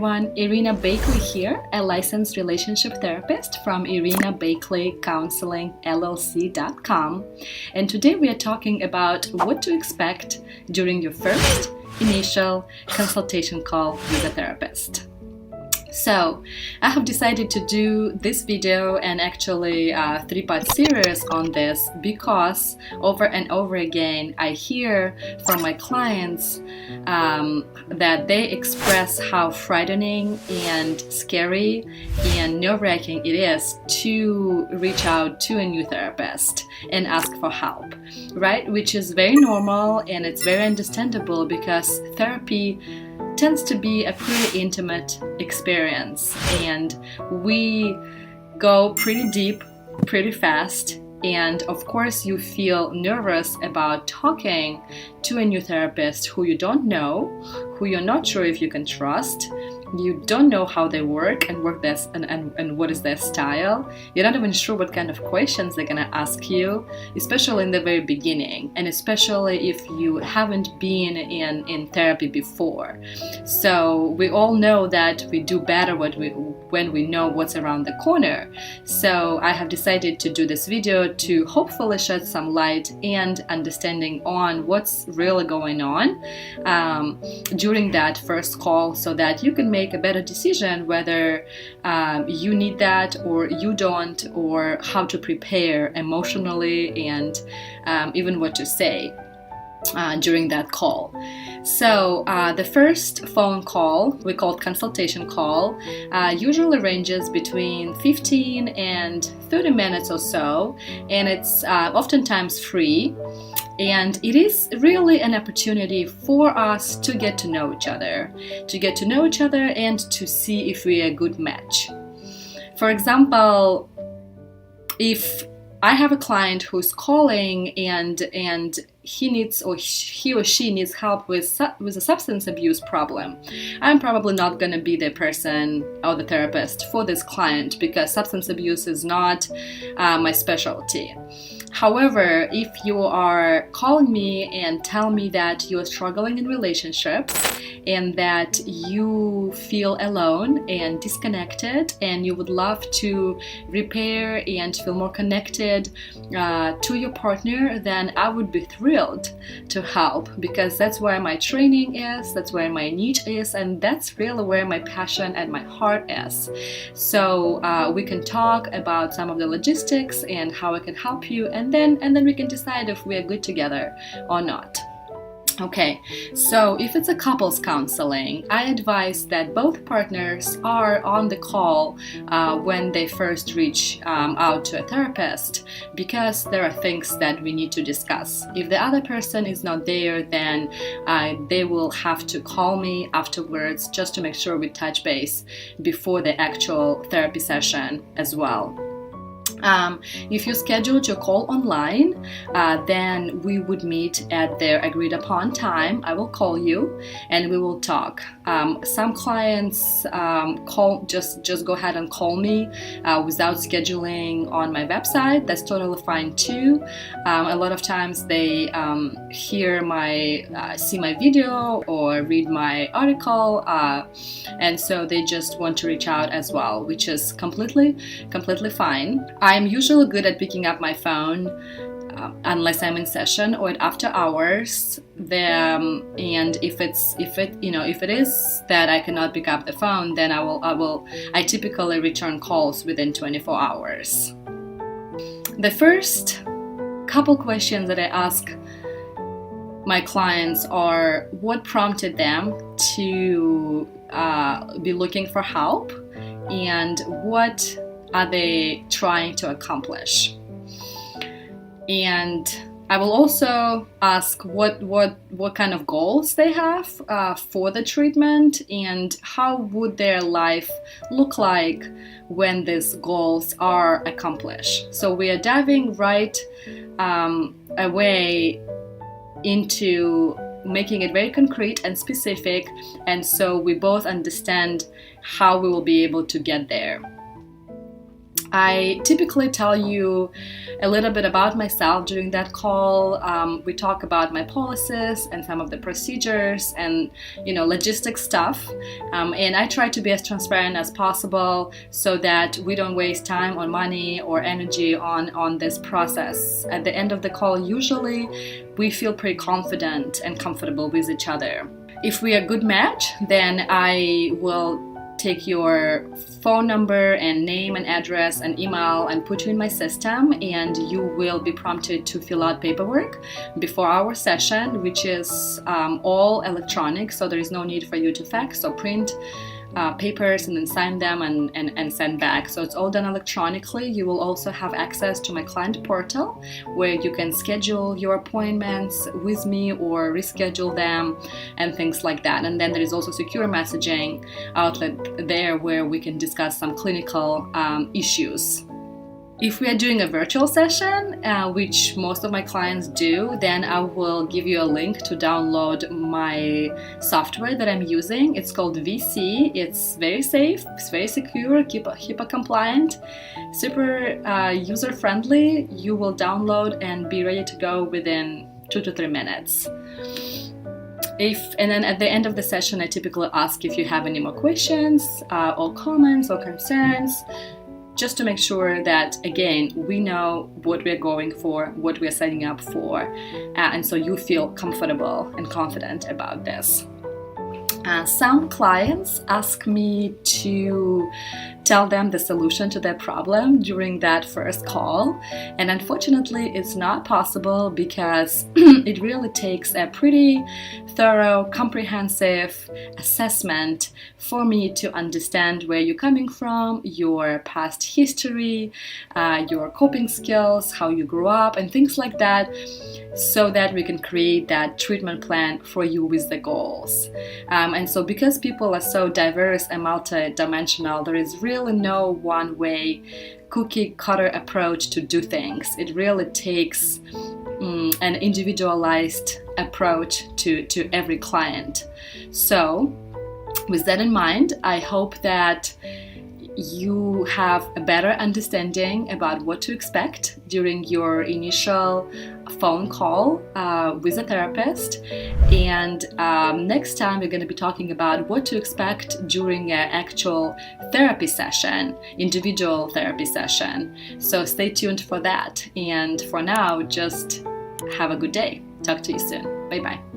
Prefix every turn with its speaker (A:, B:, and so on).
A: everyone, Irina Bakley here, a licensed relationship therapist from Irina Bakley Counseling LLC.com. And today we are talking about what to expect during your first initial consultation call with a therapist. So I have decided to do this video and actually a three-part series on this because over and over again I hear from my clients that they express how frightening and scary and nerve-wracking it is to reach out to a new therapist and ask for help, right? Which is very normal and it's very understandable because therapy tends to be a pretty intimate experience and we go pretty deep, pretty fast, and of course you feel nervous about talking to a new therapist who you don't know, who you're not sure if you can trust. You don't know how they work and what is their style. You're not even sure what kind of questions they're gonna ask you, especially in the very beginning, and especially if you haven't been in therapy before. So we all know that we do better when we know what's around the corner. So I have decided to do this video to hopefully shed some light and understanding on what's really going on during that first call, so that you can make a better decision whether you need that or you don't, or how to prepare emotionally and even what to say during that call. So the first phone call, we call it consultation call, usually ranges between 15 and 30 minutes or so, and it's oftentimes free. And it is really an opportunity for us to get to know each other, and to see if we are a good match. For example, if I have a client who's calling and he or she needs help with a substance abuse problem, I'm probably not going to be the person or the therapist for this client because substance abuse is not my specialty. However, if you are calling me and tell me that you are struggling in relationships and that you feel alone and disconnected and you would love to repair and feel more connected to your partner, then I would be thrilled to help, because that's where my training is, that's where my niche is, and that's really where my passion and my heart is. So we can talk about some of the logistics and how I can help you, and then we can decide if we are good together or not. Okay, so if it's a couples counseling, I advise that both partners are on the call when they first reach out to a therapist, because there are things that we need to discuss. If the other person is not there, then they will have to call me afterwards just to make sure we touch base before the actual therapy session as well. If you scheduled your call online, then we would meet at their agreed upon time. I will call you and we will talk. Some clients just go ahead and call me without scheduling on my website. That's totally fine too. A lot of times they see my video or read my article, and so they just want to reach out as well, which is completely fine. I'm usually good at picking up my phone unless I'm in session or after hours. And if it is that I cannot pick up the phone, then I typically return calls within 24 hours. The first couple questions that I ask my clients are what prompted them to be looking for help, and what are they trying to accomplish. And I will also ask what kind of goals they have for the treatment, and how would their life look like when these goals are accomplished. So we are diving right away into making it very concrete and specific, and so we both understand how we will be able to get there. I typically tell you a little bit about myself during that call. We talk about my policies and some of the procedures and logistic stuff. And I try to be as transparent as possible so that we don't waste time or money or energy on this process. At the end of the call, usually we feel pretty confident and comfortable with each other. If we are a good match, then I will take your phone number and name and address and email and put you in my system, and you will be prompted to fill out paperwork before our session, which is all electronic, so there is no need for you to fax or print papers and then sign them and send back. So it's all done electronically. You will also have access to my client portal where you can schedule your appointments with me or reschedule them and things like that. And then there is also secure messaging outlet there where we can discuss some clinical issues. If we are doing a virtual session, which most of my clients do, then I will give you a link to download my software that I'm using. It's called VC. It's very safe, it's very secure, HIPAA compliant, super user-friendly. You will download and be ready to go within 2 to 3 minutes. And then at the end of the session, I typically ask if you have any more questions or comments or concerns, just to make sure that, again, we know what we're going for, what we're signing up for, and so you feel comfortable and confident about this. Some clients ask me to tell them the solution to their problem during that first call, and unfortunately it's not possible because it really takes a pretty thorough, comprehensive assessment for me to understand where you're coming from, your past history, your coping skills, how you grew up, and things like that, so that we can create that treatment plan for you with the goals. And so because people are so diverse and multi-dimensional, there is really no one way cookie cutter approach to do things. It really takes an individualized approach to every client. So with that in mind, I hope that you have a better understanding about what to expect during your initial phone call with a therapist. And next time we're going to be talking about what to expect during an actual therapy session, individual therapy session. So stay tuned for that. And for now, just have a good day. Talk to you soon. Bye-bye.